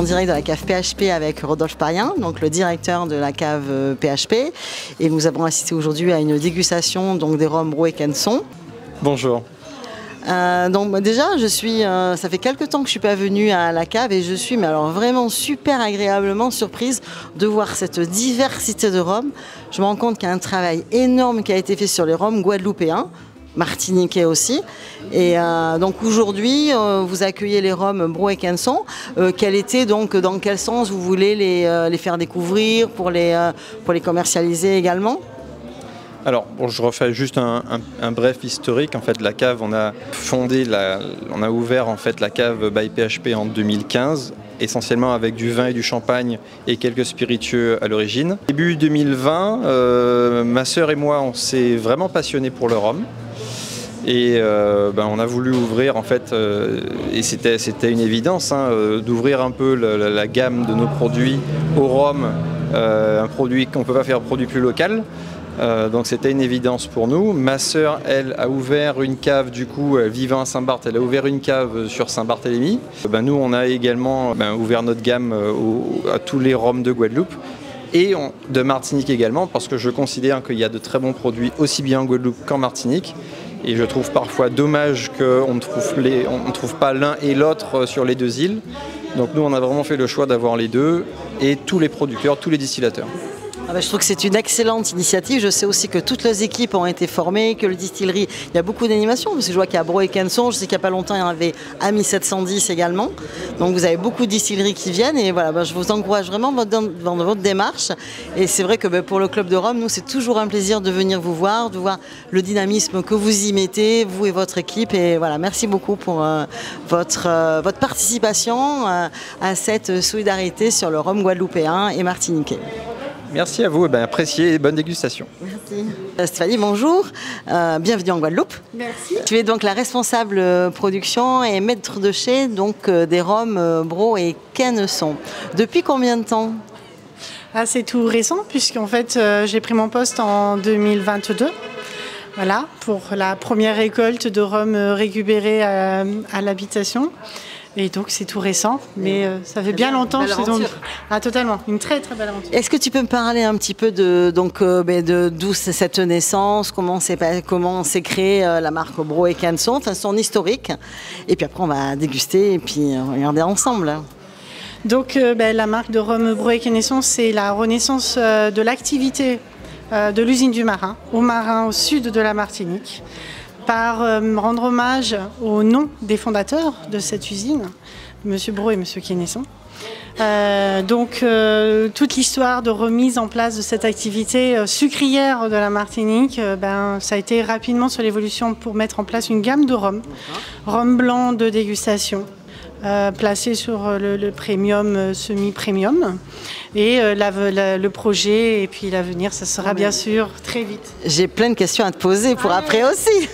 direct de la cave PHP avec Rodolphe Parien, donc le directeur de la cave PHP. Et nous avons assisté aujourd'hui à une dégustation donc, des rhums Bro et Canson. Bonjour. Donc déjà, ça fait quelques temps que je suis pas venue à la cave et je suis mais alors vraiment super agréablement surprise de voir cette diversité de rhums. Je me rends compte qu'il y a un travail énorme qui a été fait sur les rhums guadeloupéens, martiniquais aussi. Et donc aujourd'hui, vous accueillez les rhums Bro et Canson. Dans quel sens vous voulez les faire découvrir pour les commercialiser également? Alors, bon, je refais juste un bref historique. En fait, la cave, on a ouvert en fait la cave by PHP en 2015, essentiellement avec du vin et du champagne et quelques spiritueux à l'origine. Début 2020, ma sœur et moi, on s'est vraiment passionnés pour le rhum. Et on a voulu ouvrir en fait, et c'était une évidence, d'ouvrir un peu la gamme de nos produits au rhum, un produit qu'on ne peut pas faire un produit plus local. Donc c'était une évidence pour nous. Ma sœur, elle, a ouvert une cave, du coup, vivant à Saint-Barth, elle a ouvert une cave sur Saint-Barthélemy. Nous, on a également ouvert notre gamme à tous les rhums de Guadeloupe et de Martinique également, parce que je considère qu'il y a de très bons produits aussi bien en Guadeloupe qu'en Martinique. Et je trouve parfois dommage qu'on ne trouve pas l'un et l'autre sur les deux îles. Donc nous, on a vraiment fait le choix d'avoir les deux et tous les producteurs, tous les distillateurs. Je trouve que c'est une excellente initiative. Je sais aussi que toutes les équipes ont été formées, que le distillerie, il y a beaucoup d'animations. Parce que je vois qu'il y a Bro et Canson, je sais qu'il n'y a pas longtemps, il y en avait Ami 710 également. Donc vous avez beaucoup de distilleries qui viennent et voilà, je vous encourage vraiment dans votre démarche. Et c'est vrai que pour le Club de Rhum, nous, c'est toujours un plaisir de venir vous voir, de voir le dynamisme que vous y mettez, vous et votre équipe. Et voilà, merci beaucoup pour votre participation à cette solidarité sur le rhum guadeloupéen et martiniquais. Merci à vous, appréciez et bonne dégustation. Merci. Stéphanie, bonjour, bienvenue en Guadeloupe. Merci. Tu es donc la responsable production et maître de chez des rhums Bro et Canson. Depuis combien de temps? C'est tout récent puisqu'en fait j'ai pris mon poste en 2022. Voilà, pour la première récolte de rhum récupéré à l'habitation. Et donc c'est tout récent, mais ça fait bien longtemps. Totalement, une très très belle aventure. Est-ce que tu peux me parler un petit peu de d'où c'est cette naissance, comment s'est créée la marque Bro et Canson, enfin son historique, et puis après on va déguster et puis regarder ensemble. Donc la marque de rhum Bro et Canson, c'est la renaissance de l'activité de l'usine du Marin, au sud de la Martinique, par rendre hommage au nom des fondateurs de cette usine, M. Bro et M. Canson. Toute l'histoire de remise en place de cette activité sucrière de la Martinique, ça a été rapidement sur l'évolution pour mettre en place une gamme de rhum, rhum blanc de dégustation, placé sur le premium, semi-premium. Et le projet et puis l'avenir, ça sera bien sûr très vite. J'ai plein de questions à te poser pour après aussi.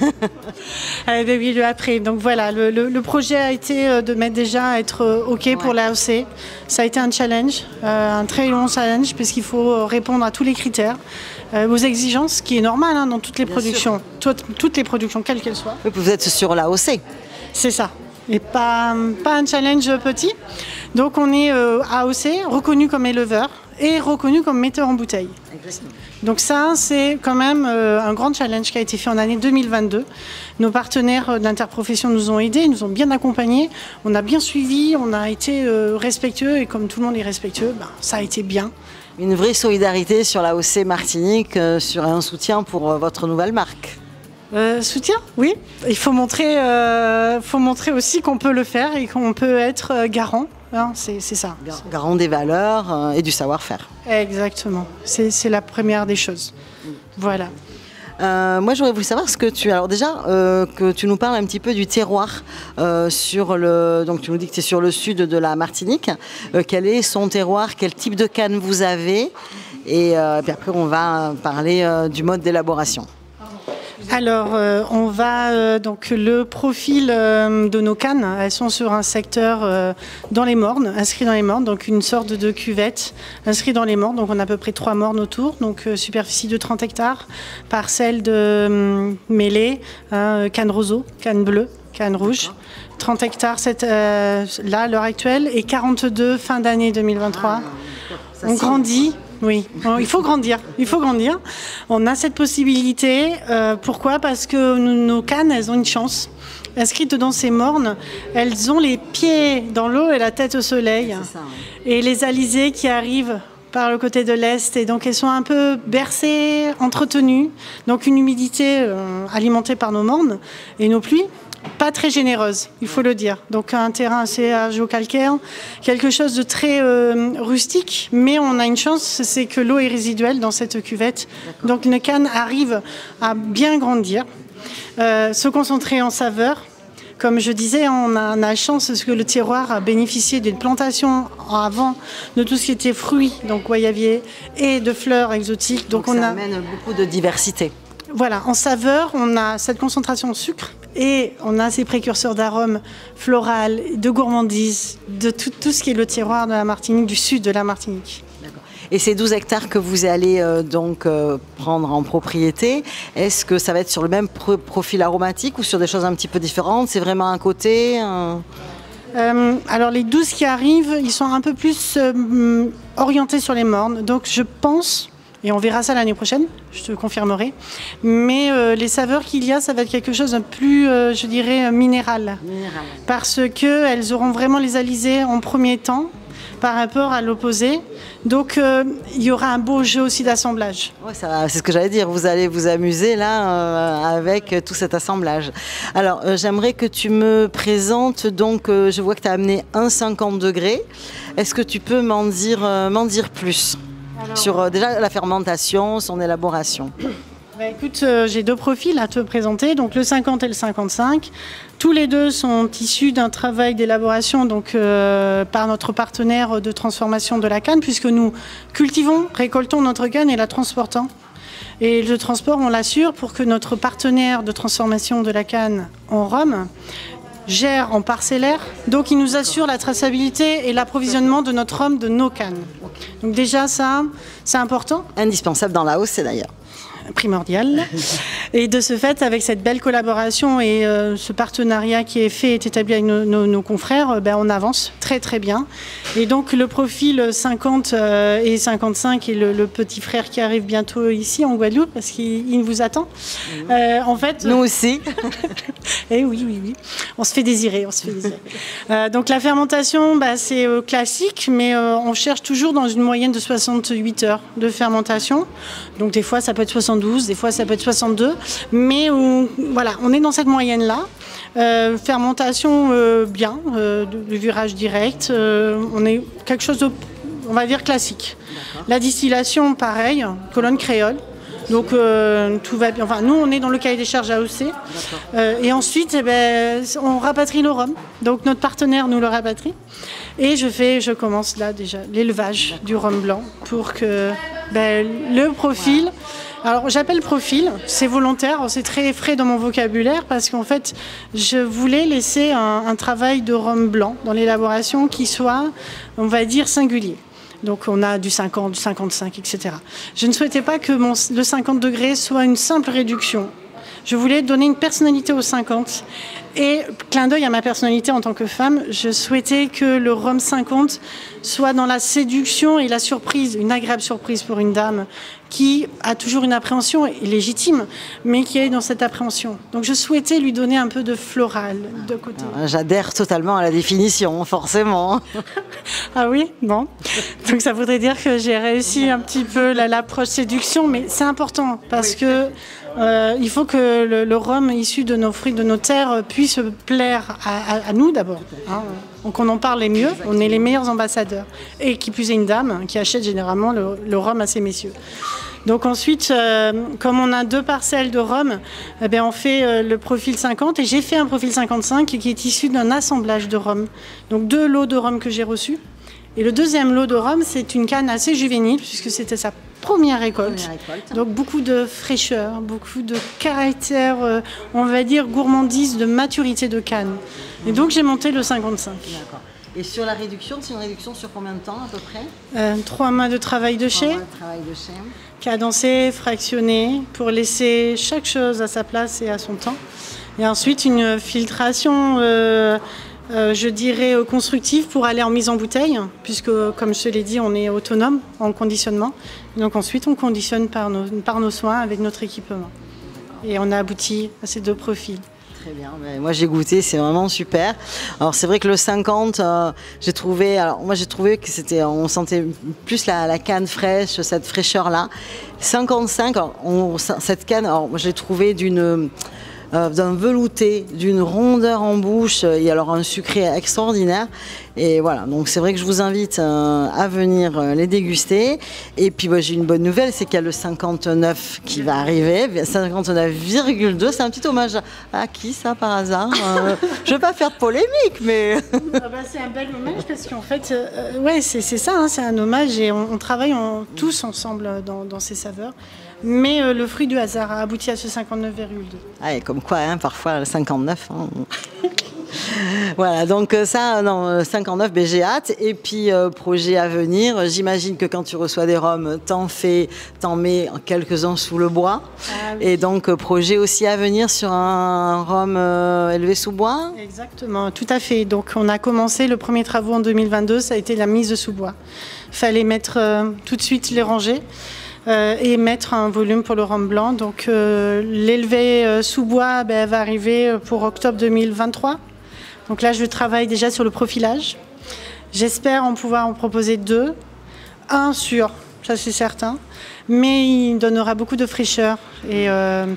Oui, le après. Donc voilà, le projet a été de mettre déjà à être OK pour l'AOC. Ça a été un challenge, un très long challenge, puisqu'il faut répondre à tous les critères, aux exigences, ce qui est normal dans toutes les productions, toutes les productions, quelles qu'elles soient. Vous êtes sur l'AOC. C'est ça. Et pas un challenge petit. Donc on est AOC, reconnu comme éleveur et reconnu comme metteur en bouteille. Donc ça, c'est quand même un grand challenge qui a été fait en année 2022. Nos partenaires d'interprofession nous ont aidés, nous ont bien accompagnés. On a bien suivi, on a été respectueux et comme tout le monde est respectueux, ça a été bien. Une vraie solidarité sur l'AOC Martinique, sur un soutien pour votre nouvelle marque. Soutien, oui. Il faut montrer aussi qu'on peut le faire et qu'on peut être garant. C'est ça. Garant des valeurs et du savoir-faire. Exactement. C'est la première des choses. Voilà. Moi, j'aurais voulu savoir ce que alors déjà, que tu nous parles un petit peu du terroir donc tu nous dis que tu es sur le sud de la Martinique. Quel est son terroir? Quel type de canne vous avez? Et puis après, on va parler du mode d'élaboration. Alors, on va donc le profil de nos cannes, elles sont sur un secteur dans les mornes, inscrit dans les mornes, donc une sorte de cuvette inscrit dans les mornes. Donc on a à peu près 3 mornes autour, donc superficie de 30 hectares, parcelle de mêlée, canne roseau, canne bleue, canne rouge. 30 hectares là, à l'heure actuelle, et 42 fin d'année 2023. On grandit. Oui, il faut grandir. On a cette possibilité. Pourquoi ? Parce que nos cannes, elles ont une chance. Inscrites dans ces mornes, elles ont les pieds dans l'eau et la tête au soleil. C'est ça, oui. Et les alizés qui arrivent par le côté de l'Est, et donc elles sont un peu bercées, entretenues. Donc une humidité alimentée par nos mornes et nos pluies. Pas très généreuse, il faut le dire. Donc un terrain assez argilo-calcaire, quelque chose de très rustique, mais on a une chance, c'est que l'eau est résiduelle dans cette cuvette. Donc une canne arrive à bien grandir, se concentrer en saveur. Comme je disais, on a la chance parce que le terroir a bénéficié d'une plantation avant de tout ce qui était fruits, donc goyavier, et de fleurs exotiques. Donc ça amène beaucoup de diversité. Voilà, en saveur, on a cette concentration de sucre et on a ces précurseurs d'arômes floral, de gourmandise, de tout ce qui est le terroir de la Martinique, du sud de la Martinique. D'accord. Et ces 12 hectares que vous allez prendre en propriété, est-ce que ça va être sur le même profil aromatique ou sur des choses un petit peu différentes ? C'est vraiment un côté Alors les 12 qui arrivent, ils sont un peu plus orientés sur les mornes. Donc je pense... Et on verra ça l'année prochaine, je te confirmerai. Mais les saveurs qu'il y a, ça va être quelque chose de plus, je dirais, minéral. Parce qu'elles auront vraiment les alizés en premier temps par rapport à l'opposé. Donc il y aura un beau jeu aussi d'assemblage. Ouais, c'est ce que j'allais dire, vous allez vous amuser là avec tout cet assemblage. Alors j'aimerais que tu me présentes, donc je vois que tu as amené un 50 degrés. Est-ce que tu peux m'en dire plus ? Alors, sur déjà la fermentation, son élaboration. Écoute, j'ai deux profils à te présenter, donc le 50 et le 55. Tous les deux sont issus d'un travail d'élaboration par notre partenaire de transformation de la canne, puisque nous cultivons, récoltons notre canne et la transportons. Et le transport, on l'assure pour que notre partenaire de transformation de la canne en rhum gère en parcellaire, donc il nous assure la traçabilité et l'approvisionnement de notre rhum de nos cannes. Donc déjà ça, c'est important. Indispensable dans la hausse, c'est d'ailleurs. Primordial. Et de ce fait, avec cette belle collaboration et ce partenariat qui est fait et établi avec nos confrères, on avance très très bien. Et donc le profil 50 et 55 et le petit frère qui arrive bientôt ici en Guadeloupe, parce qu'il vous attend. En fait, nous aussi. Et oui, on se fait désirer, donc la fermentation, c'est classique, mais on cherche toujours dans une moyenne de 68 heures de fermentation. Donc des fois ça peut être 72, des fois ça peut être 62, mais voilà, on est dans cette moyenne-là. Fermentation bien, de virage direct, on est quelque chose de, on va dire, classique. La distillation, pareil, colonne créole. Donc tout va bien. Enfin, nous, on est dans le cahier des charges AOC. Et ensuite, on rapatrie le rhum. Donc notre partenaire nous le rapatrie. Et je commence là déjà l'élevage du rhum blanc pour que le profil... Alors j'appelle profil, c'est volontaire, c'est très frais dans mon vocabulaire parce qu'en fait je voulais laisser un travail de rhum blanc dans l'élaboration qui soit, on va dire, singulier. Donc on a du 50, du 55, etc. Je ne souhaitais pas que le 50 degrés soit une simple réduction. Je voulais donner une personnalité au 50 et clin d'œil à ma personnalité en tant que femme, je souhaitais que le rhum 50 soit dans la séduction et la surprise, une agréable surprise pour une dame qui a toujours une appréhension légitime, mais qui est dans cette appréhension. Donc je souhaitais lui donner un peu de floral de côté. J'adhère totalement à la définition, forcément. Ah oui, bon. Donc ça voudrait dire que j'ai réussi un petit peu l'approche séduction, mais c'est important parce que il faut que le rhum issu de nos fruits, de nos terres, puisse plaire à nous d'abord. Hein. Donc on en parle les mieux, on est les meilleurs ambassadeurs. Et qui plus est une dame qui achète généralement le rhum à ces messieurs. Donc ensuite, comme on a 2 parcelles de rhum, on fait le profil 50 et j'ai fait un profil 55 qui est issu d'un assemblage de rhum. Donc 2 lots de rhum que j'ai reçus. Et le deuxième lot de rhum, c'est une canne assez juvénile puisque c'était sa première récolte. Donc beaucoup de fraîcheur, beaucoup de caractère, on va dire gourmandise, de maturité de canne. Et donc j'ai monté le 55. D'accord. Et sur la réduction, c'est une réduction sur combien de temps à peu près ? 3 mois de travail de chai. Cadencé, fractionné, pour laisser chaque chose à sa place et à son temps. Et ensuite, une filtration, je dirais, constructive pour aller en mise en bouteille, puisque, comme je te l'ai dit, on est autonome en conditionnement. Donc ensuite, on conditionne par nos soins avec notre équipement. Et on a abouti à ces deux profils. Très bien, moi j'ai goûté, c'est vraiment super. Alors c'est vrai que le 50, j'ai trouvé que c'était, on sentait plus la canne fraîche, cette fraîcheur là. 55, cette canne, alors moi j'ai trouvé d'un velouté, d'une rondeur en bouche, et alors un sucré extraordinaire. Et voilà, donc c'est vrai que je vous invite à venir les déguster. Et puis j'ai une bonne nouvelle, c'est qu'il y a le 59 qui va arriver, 59,2, c'est un petit hommage à qui ça par hasard? Je ne veux pas faire de polémique, mais... C'est un bel hommage parce qu'en fait, ouais, c'est ça, hein, c'est un hommage et on travaille tous ensemble dans ces saveurs. Mais le fruit du hasard a abouti à ce 59,2. Ah, et comme quoi, hein, parfois le 59. Hein. Voilà, donc ça, non, 59, j'ai hâte. Et puis, projet à venir, j'imagine que quand tu reçois des rhums, t'en mets quelques-uns sous le bois. Ah, oui. Et donc, projet aussi à venir sur un rhum élevé sous bois. Exactement, tout à fait. Donc, on a commencé le premier travaux en 2022, ça a été la mise sous bois. Il fallait mettre tout de suite les rangées. Et mettre un volume pour le rhum blanc. Donc l'élevé sous bois va arriver pour octobre 2023. Donc là, je travaille déjà sur le profilage. J'espère pouvoir en proposer 2. Un sûr, ça c'est certain. Mais il donnera beaucoup de fraîcheur et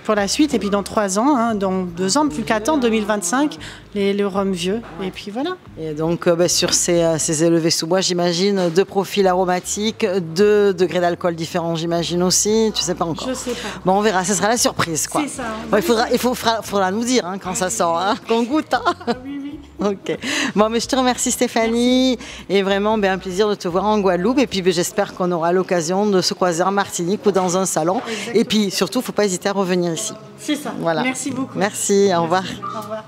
pour la suite. Et puis dans 3 ans, hein, dans 2 ans, plus qu'à 2025, le rhum vieux. Et puis voilà. Et donc sur ces élevés sous bois, j'imagine 2 profils aromatiques, 2 degrés d'alcool différents, j'imagine aussi. Tu sais pas encore. Je sais pas. Bon, on verra. Ce sera la surprise, quoi. C'est ça. Bon, il faudra nous dire hein, quand ça sort, hein, qu'on goûte. Hein. Oui, oui. Ok. Bon, mais je te remercie Stéphanie. Merci. Et vraiment, un plaisir de te voir en Guadeloupe. Et puis, j'espère qu'on aura l'occasion de se croiser en Martinique ou dans un salon. Exactement. Et puis, surtout, il ne faut pas hésiter à revenir ici. C'est ça. Voilà. Merci beaucoup. Merci. Au revoir. Au revoir.